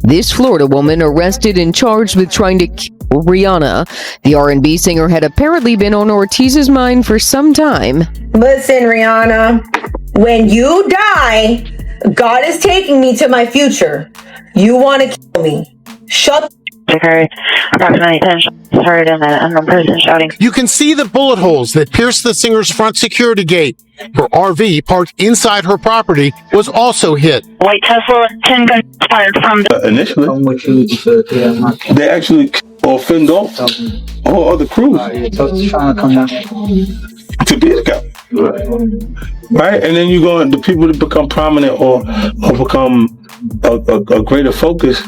This Florida woman arrested and charged with trying to kill Rihanna. The R&B singer had apparently been on Ortiz's mind for some time. Listen, Rihanna, when you die, God is taking me to my future. You want to kill me. Shut approximately 10 shots heard and an unknown person shouting. You can see the bullet holes that pierced the singer's front security gate. Her RV, parked inside her property, was also hit. White Tesla, 10 guns fired from the... Initially, they actually or fend off all other crews to be the guy. Right? And then you go, the people that become prominent or become a greater focus,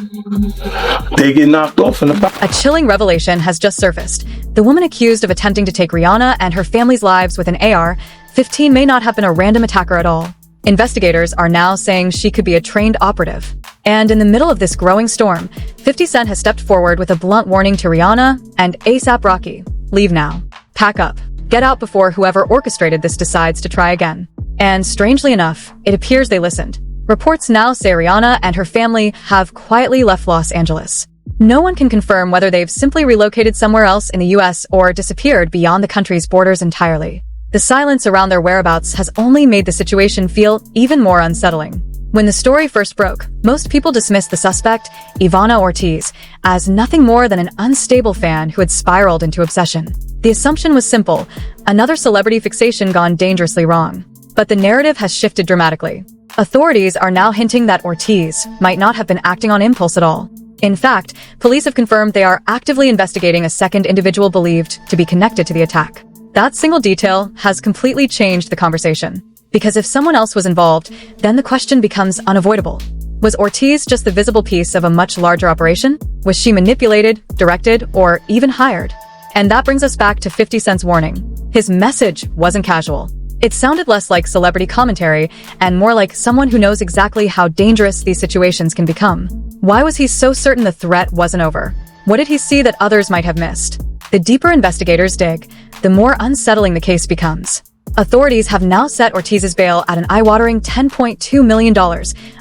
they get knocked off in the back. A chilling revelation has just surfaced. The woman accused of attempting to take Rihanna and her family's lives with an AR-15 may not have been a random attacker at all. Investigators are now saying she could be a trained operative. And in the middle of this growing storm, 50 Cent has stepped forward with a blunt warning to Rihanna and A$AP Rocky. Leave now. Pack up. Get out before whoever orchestrated this decides to try again. And strangely enough, it appears they listened. Reports now say Rihanna and her family have quietly left Los Angeles. No one can confirm whether they've simply relocated somewhere else in the US or disappeared beyond the country's borders entirely. The silence around their whereabouts has only made the situation feel even more unsettling. When the story first broke, most people dismissed the suspect, Ivana Ortiz, as nothing more than an unstable fan who had spiraled into obsession. The assumption was simple: another celebrity fixation gone dangerously wrong. But the narrative has shifted dramatically. Authorities are now hinting that Ortiz might not have been acting on impulse at all. In fact, police have confirmed they are actively investigating a second individual believed to be connected to the attack. That single detail has completely changed the conversation. Because if someone else was involved, then the question becomes unavoidable. Was Ortiz just the visible piece of a much larger operation? Was she manipulated, directed, or even hired? And that brings us back to 50 Cent's warning. His message wasn't casual. It sounded less like celebrity commentary and more like someone who knows exactly how dangerous these situations can become. Why was he so certain the threat wasn't over? What did he see that others might have missed? The deeper investigators dig, the more unsettling the case becomes. Authorities have now set Ortiz's bail at an eye-watering $10.2 million,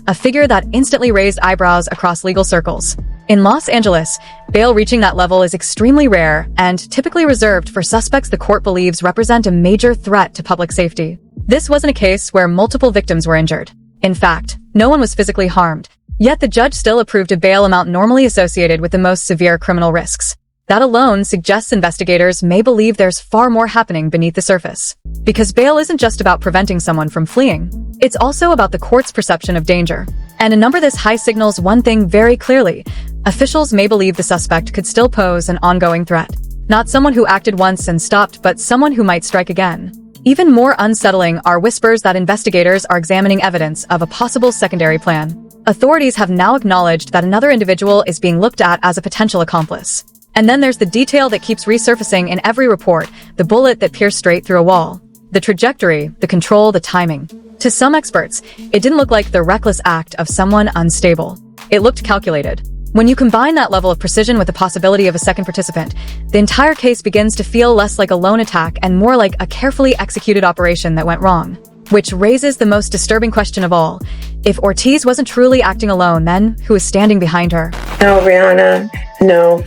a figure that instantly raised eyebrows across legal circles. In Los Angeles, bail reaching that level is extremely rare and typically reserved for suspects the court believes represent a major threat to public safety. This wasn't a case where multiple victims were injured. In fact, no one was physically harmed. Yet the judge still approved a bail amount normally associated with the most severe criminal risks. That alone suggests investigators may believe there's far more happening beneath the surface. Because bail isn't just about preventing someone from fleeing. It's also about the court's perception of danger. And a number this high signals one thing very clearly. Officials may believe the suspect could still pose an ongoing threat. Not someone who acted once and stopped, but someone who might strike again. Even more unsettling are whispers that investigators are examining evidence of a possible secondary plan. Authorities have now acknowledged that another individual is being looked at as a potential accomplice. And then there's the detail that keeps resurfacing in every report, the bullet that pierced straight through a wall. The trajectory, the control, the timing. To some experts, it didn't look like the reckless act of someone unstable. It looked calculated. When you combine that level of precision with the possibility of a second participant, the entire case begins to feel less like a lone attack and more like a carefully executed operation that went wrong. Which raises the most disturbing question of all. If Ortiz wasn't truly acting alone, then who is standing behind her? No, Rihanna, no.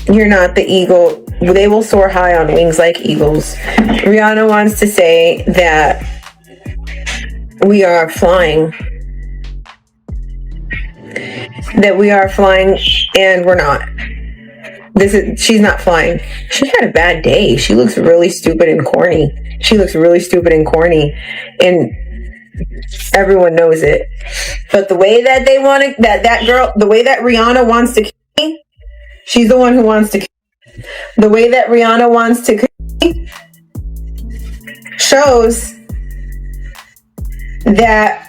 You're not the eagle. They will soar high on wings like eagles. Rihanna wants to say that we are flying. That we are flying and we're not. She's not flying. She had a bad day. She looks really stupid and corny. And everyone knows it. But the way that they want to, that girl, the way that Rihanna wants to kill me, she's the one who wants to kill me. The way that Rihanna wants to kill me shows that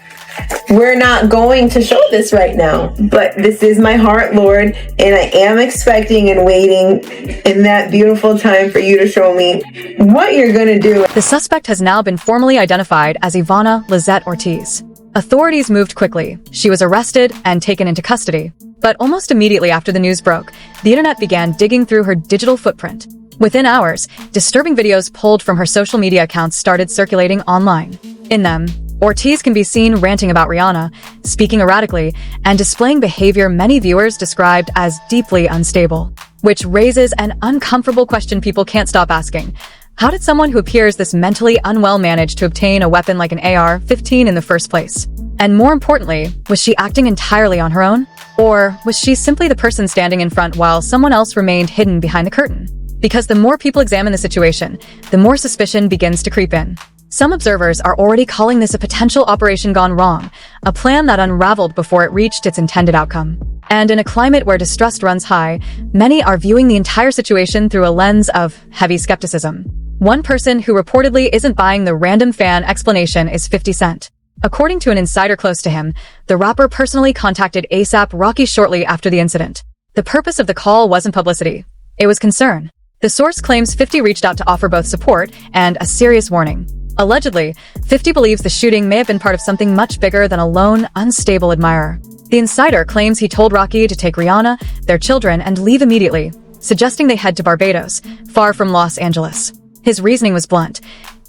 we're not going to show this right now. But this is my heart, Lord, and I am expecting and waiting in that beautiful time for you to show me what you're going to do. The suspect has now been formally identified as Ivana Lizette Ortiz. Authorities moved quickly. She was arrested and taken into custody. But almost immediately after the news broke, the internet began digging through her digital footprint. Within hours, disturbing videos pulled from her social media accounts started circulating online. In them, Ortiz can be seen ranting about Rihanna, speaking erratically, and displaying behavior many viewers described as deeply unstable, which raises an uncomfortable question people can't stop asking. How did someone who appears this mentally unwell manage to obtain a weapon like an AR-15 in the first place? And more importantly, was she acting entirely on her own? Or was she simply the person standing in front while someone else remained hidden behind the curtain? Because the more people examine the situation, the more suspicion begins to creep in. Some observers are already calling this a potential operation gone wrong, a plan that unraveled before it reached its intended outcome. And in a climate where distrust runs high, many are viewing the entire situation through a lens of heavy skepticism. One person who reportedly isn't buying the random fan explanation is 50 Cent. According to an insider close to him, the rapper personally contacted ASAP Rocky shortly after the incident. The purpose of the call wasn't publicity. It was concern. The source claims 50 reached out to offer both support and a serious warning. Allegedly, 50 believes the shooting may have been part of something much bigger than a lone, unstable admirer. The insider claims he told Rocky to take Rihanna, their children, and leave immediately, suggesting they head to Barbados, far from Los Angeles. His reasoning was blunt.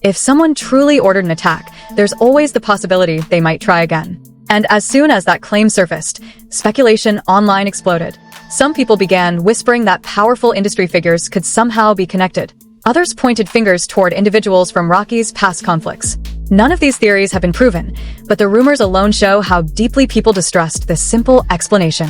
If someone truly ordered an attack, there's always the possibility they might try again. And as soon as that claim surfaced, speculation online exploded. Some people began whispering that powerful industry figures could somehow be connected. Others pointed fingers toward individuals from Rocky's past conflicts. None of these theories have been proven, but the rumors alone show how deeply people distrust this simple explanation.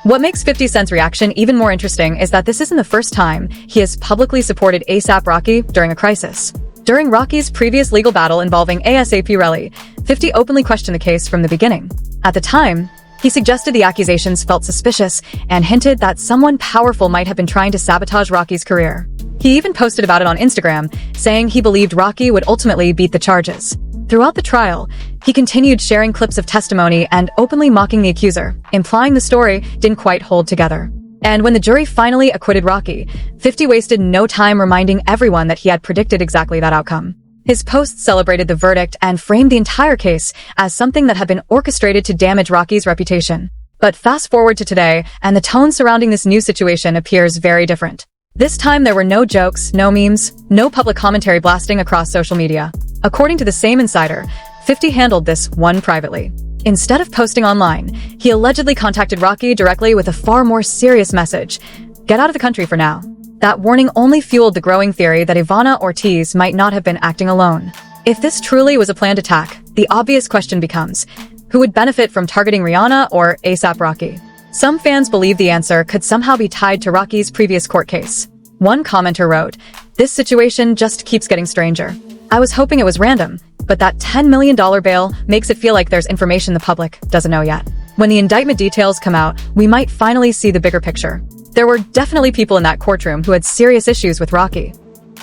What makes 50 Cent's reaction even more interesting is that this isn't the first time he has publicly supported ASAP Rocky during a crisis. During Rocky's previous legal battle involving ASAP Rocky, 50 openly questioned the case from the beginning. At the time, he suggested the accusations felt suspicious and hinted that someone powerful might have been trying to sabotage Rocky's career. He even posted about it on Instagram, saying he believed Rocky would ultimately beat the charges. Throughout the trial, he continued sharing clips of testimony and openly mocking the accuser, implying the story didn't quite hold together. And when the jury finally acquitted Rocky, 50 wasted no time reminding everyone that he had predicted exactly that outcome. His posts celebrated the verdict and framed the entire case as something that had been orchestrated to damage Rocky's reputation. But fast forward to today, and the tone surrounding this new situation appears very different. This time there were no jokes, no memes, no public commentary blasting across social media. According to the same insider, 50 handled this one privately. Instead of posting online, he allegedly contacted Rocky directly with a far more serious message: get out of the country for now. That warning only fueled the growing theory that Ivana Ortiz might not have been acting alone. If this truly was a planned attack, the obvious question becomes, who would benefit from targeting Rihanna or ASAP Rocky? Some fans believe the answer could somehow be tied to Rocky's previous court case. One commenter wrote, "This situation just keeps getting stranger. I was hoping it was random, but that $10 million bail makes it feel like there's information the public doesn't know yet. When the indictment details come out, we might finally see the bigger picture." There were definitely people in that courtroom who had serious issues with Rocky.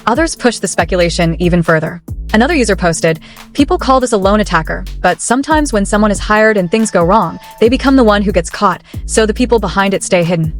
Others pushed the speculation even further. Another user posted, "People call this a lone attacker, but sometimes when someone is hired and things go wrong, they become the one who gets caught, so the people behind it stay hidden."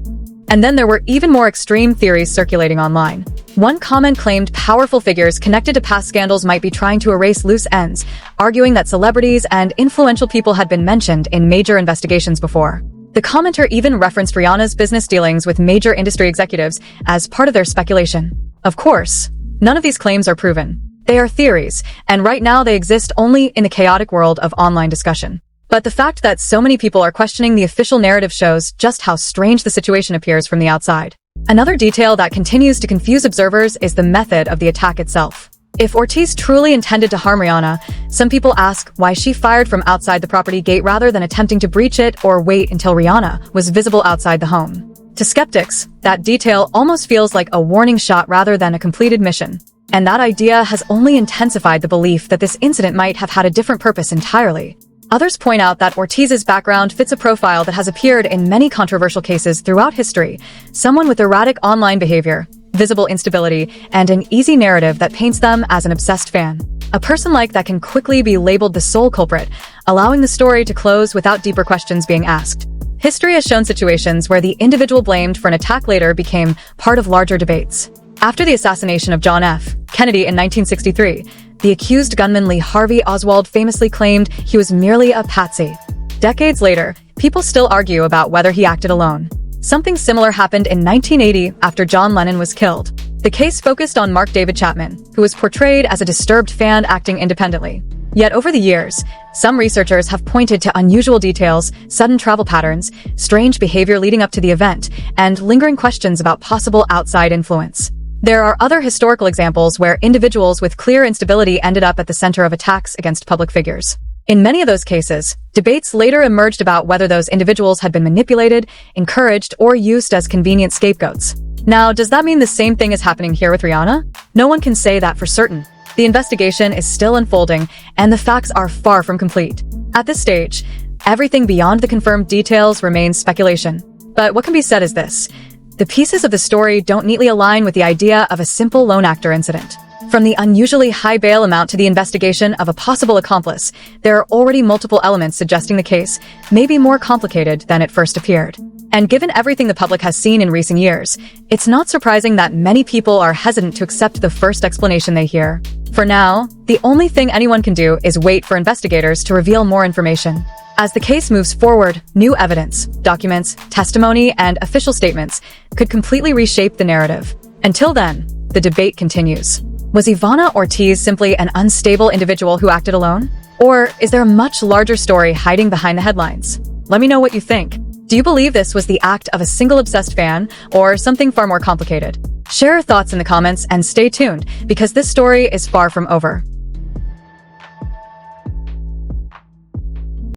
And then there were even more extreme theories circulating online. One comment claimed powerful figures connected to past scandals might be trying to erase loose ends, arguing that celebrities and influential people had been mentioned in major investigations before. The commenter even referenced Rihanna's business dealings with major industry executives as part of their speculation. Of course, none of these claims are proven. They are theories, and right now they exist only in the chaotic world of online discussion. But the fact that so many people are questioning the official narrative shows just how strange the situation appears from the outside. Another detail that continues to confuse observers is the method of the attack itself. If Ortiz truly intended to harm Rihanna, some people ask why she fired from outside the property gate rather than attempting to breach it or wait until Rihanna was visible outside the home. To skeptics, that detail almost feels like a warning shot rather than a completed mission. And that idea has only intensified the belief that this incident might have had a different purpose entirely. Others point out that Ortiz's background fits a profile that has appeared in many controversial cases throughout history: someone with erratic online behavior, visible instability, and an easy narrative that paints them as an obsessed fan. A person like that can quickly be labeled the sole culprit, allowing the story to close without deeper questions being asked. History has shown situations where the individual blamed for an attack later became part of larger debates. After the assassination of John F. Kennedy in 1963, the accused gunman Lee Harvey Oswald famously claimed he was merely a patsy. Decades later, people still argue about whether he acted alone. Something similar happened in 1980 after John Lennon was killed. The case focused on Mark David Chapman, who was portrayed as a disturbed fan acting independently. Yet over the years, some researchers have pointed to unusual details, sudden travel patterns, strange behavior leading up to the event, and lingering questions about possible outside influence. There are other historical examples where individuals with clear instability ended up at the center of attacks against public figures. In many of those cases, debates later emerged about whether those individuals had been manipulated, encouraged, or used as convenient scapegoats. Now, does that mean the same thing is happening here with Rihanna? No one can say that for certain. The investigation is still unfolding, and the facts are far from complete. At this stage, everything beyond the confirmed details remains speculation. But what can be said is this: the pieces of the story don't neatly align with the idea of a simple lone actor incident. From the unusually high bail amount to the investigation of a possible accomplice, there are already multiple elements suggesting the case may be more complicated than it first appeared. And given everything the public has seen in recent years, it's not surprising that many people are hesitant to accept the first explanation they hear. For now, the only thing anyone can do is wait for investigators to reveal more information. As the case moves forward, new evidence, documents, testimony, and official statements could completely reshape the narrative. Until then, the debate continues. Was Ivana Ortiz simply an unstable individual who acted alone? Or is there a much larger story hiding behind the headlines? Let me know what you think. Do you believe this was the act of a single obsessed fan, or something far more complicated? Share your thoughts in the comments and stay tuned, because this story is far from over.